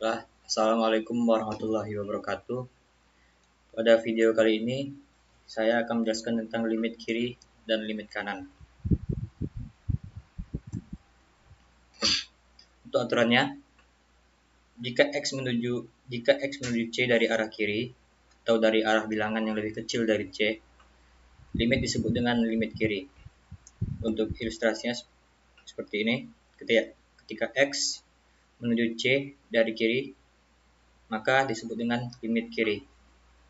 Assalamualaikum warahmatullahi wabarakatuh. Pada video kali ini, saya akan menjelaskan tentang limit kiri dan limit kanan. Untuk aturannya, jika X menuju C dari arah kiri atau dari arah bilangan yang lebih kecil dari C, limit disebut dengan limit kiri. Untuk ilustrasinya seperti ini, ketika X menuju C dari kiri, maka disebut dengan limit kiri.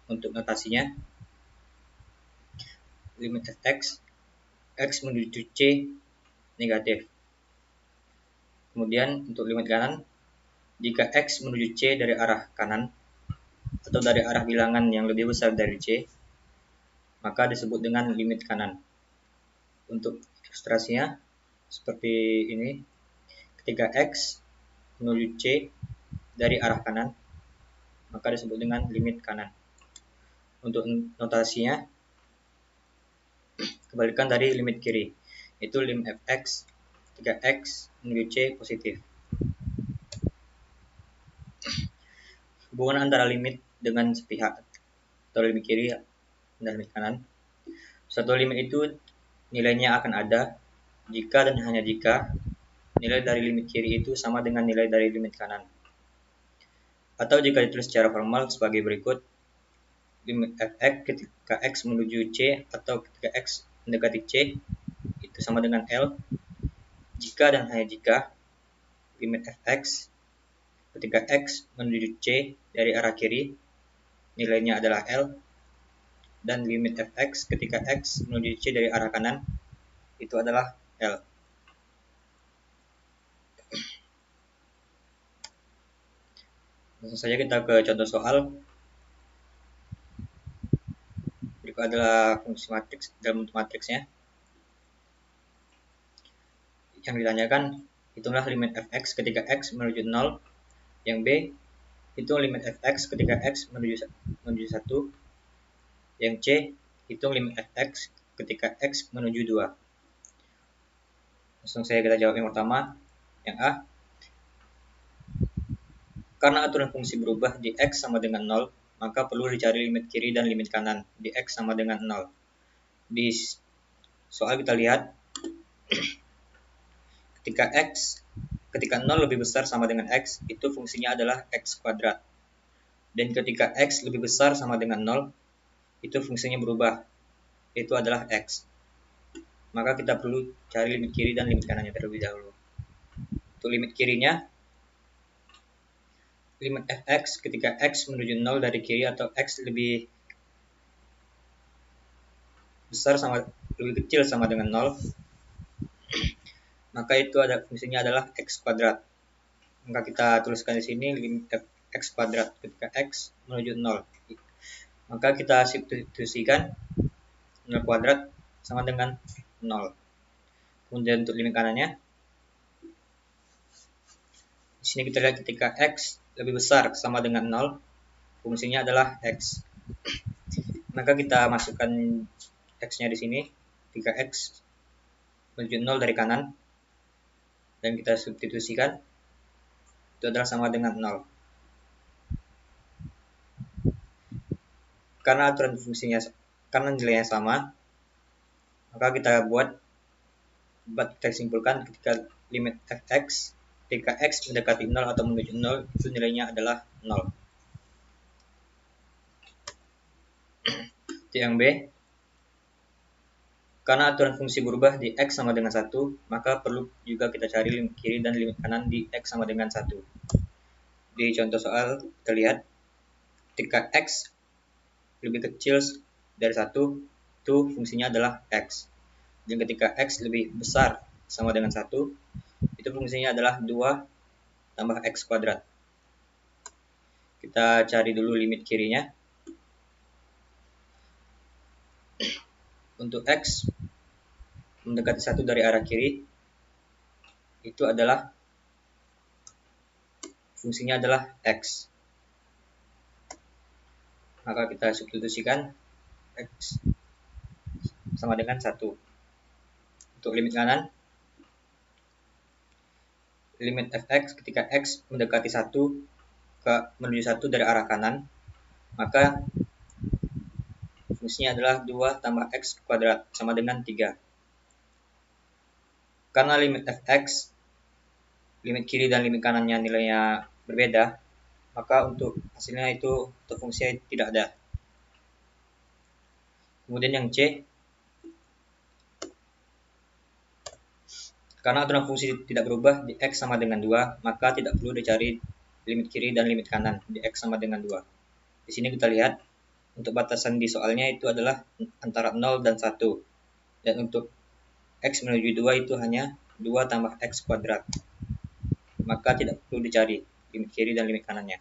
Untuk notasinya, limit X menuju C negatif. Kemudian untuk limit kanan, jika X menuju C dari arah kanan atau dari arah bilangan yang lebih besar dari C, maka disebut dengan limit kanan. Untuk ilustrasinya seperti ini, ketika X menuju C dari arah kanan, maka disebut dengan limit kanan. Untuk notasinya, kebalikan dari limit kiri, itu lim fx ketika X menuju C positif. Hubungan antara limit dengan sepihak atau limit kiri dan limit kanan. Suatu limit itu nilainya akan ada jika dan hanya jika nilai dari limit kiri itu sama dengan nilai dari limit kanan. Atau jika ditulis secara formal sebagai berikut, limit fx ketika X menuju C atau ketika X mendekati C itu sama dengan L jika dan hanya jika limit fx ketika X menuju C dari arah kiri nilainya adalah L, dan limit fx ketika X menuju C dari arah kanan itu adalah L. Langsung saja kita ke contoh soal. Berikut adalah fungsi matriks dalam bentuk matriksnya. Yang ditanyakan, hitunglah limit fx ketika X menuju 0. Yang B, hitung limit fx ketika X menuju 1. Yang C, hitung limit fx ketika X menuju 2. Langsung saja kita jawab yang pertama. Yang A, karena aturan fungsi berubah di X sama dengan 0, maka perlu dicari limit kiri dan limit kanan di X sama dengan 0. Di soal kita lihat, ketika 0 lebih besar sama dengan X, itu fungsinya adalah X kuadrat. Dan ketika X lebih besar sama dengan 0, itu fungsinya berubah, itu adalah X. Maka kita perlu cari limit kiri dan limit kanannya terlebih dahulu. Untuk limit kirinya, limit fx ketika X menuju 0 dari kiri atau X lebih kecil sama dengan 0, maka itu ada fungsinya adalah X kuadrat. Maka kita tuliskan di sini limit X kuadrat ketika X menuju 0. Maka kita substitusikan 0 kuadrat sama dengan 0. Kemudian untuk limit kanannya, di sini kita lihat ketika X lebih besar sama dengan 0, fungsinya adalah X. Maka kita masukkan X-nya di sini, ketika X menuju 0 dari kanan, dan kita substitusikan, itu adalah sama dengan 0. Karena nilainya sama, maka kita kita simpulkan ketika limit fx ketika X mendekati 0 atau menuju 0, itu nilainya adalah 0. Itu yang B. Karena aturan fungsi berubah di X sama dengan 1, maka perlu juga kita cari limit kiri dan limit kanan di X sama dengan 1. Di contoh soal kita lihat, ketika X lebih kecil dari 1, itu fungsinya adalah X. Dan ketika X lebih besar sama dengan 1, itu fungsinya adalah 2 tambah X kuadrat. Kita cari dulu limit kirinya. Untuk X mendekati 1 dari arah kiri, itu adalah fungsinya adalah X. Maka kita substitusikan X sama dengan 1. Untuk limit kanan, limit fx ketika X mendekati 1, menuju 1 dari arah kanan, maka fungsinya adalah 2 tambah x kuadrat sama dengan 3. Karena limit fx, limit kiri dan limit kanannya nilainya berbeda, maka untuk hasilnya itu untuk fungsinya tidak ada. Kemudian yang C, karena aturan fungsi tidak berubah di x sama dengan 2, maka tidak perlu dicari limit kiri dan limit kanan di x sama dengan 2. Di sini kita lihat untuk batasan di soalnya itu adalah antara 0 dan 1. Dan untuk x menuju 2 itu hanya 2 tambah x kuadrat. Maka tidak perlu dicari limit kiri dan limit kanannya.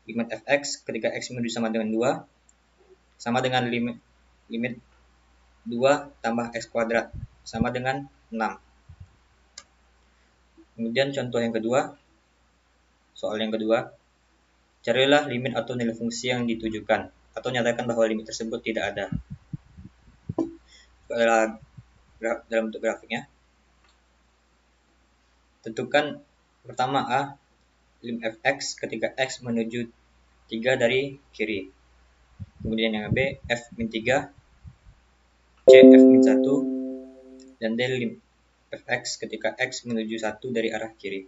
Limit fx ketika x menuju sama dengan 2 sama dengan limit 2 tambah x kuadrat sama dengan 6. Kemudian contoh yang kedua, soal yang kedua, carilah limit atau nilai fungsi yang ditujukan atau nyatakan bahwa limit tersebut tidak ada. Dalam bentuk grafiknya, tentukan pertama A, lim fx ketika x menuju 3 dari kiri. Kemudian yang B, f min 3, C f min 1, dan D lim fx ketika x menuju 1 dari arah kiri.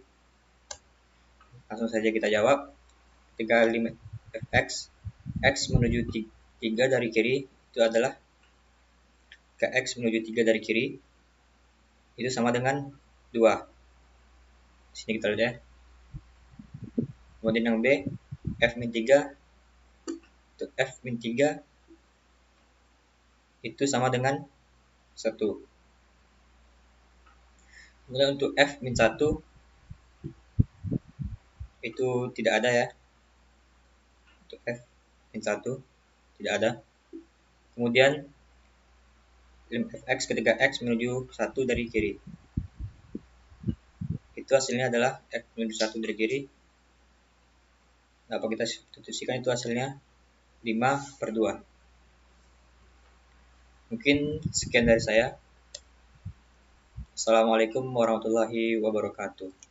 Langsung saja kita jawab. Ketika limit fx x menuju 3 dari kiri itu adalah ke x menuju 3 dari kiri itu sama dengan 2. Di sini kita lihat ya. Kemudian yang B, f min 3, untuk f min 3 itu sama dengan 1. Kemudian untuk f min 1 itu tidak ada ya. Untuk f min 1 tidak ada. Kemudian lim fx ketika x menuju 1 dari kiri. Itu hasilnya adalah x menuju 1 dari kiri. Dapat kita substitusikan itu hasilnya 5/2. Mungkin sekian dari saya. Assalamualaikum warahmatullahi wabarakatuh.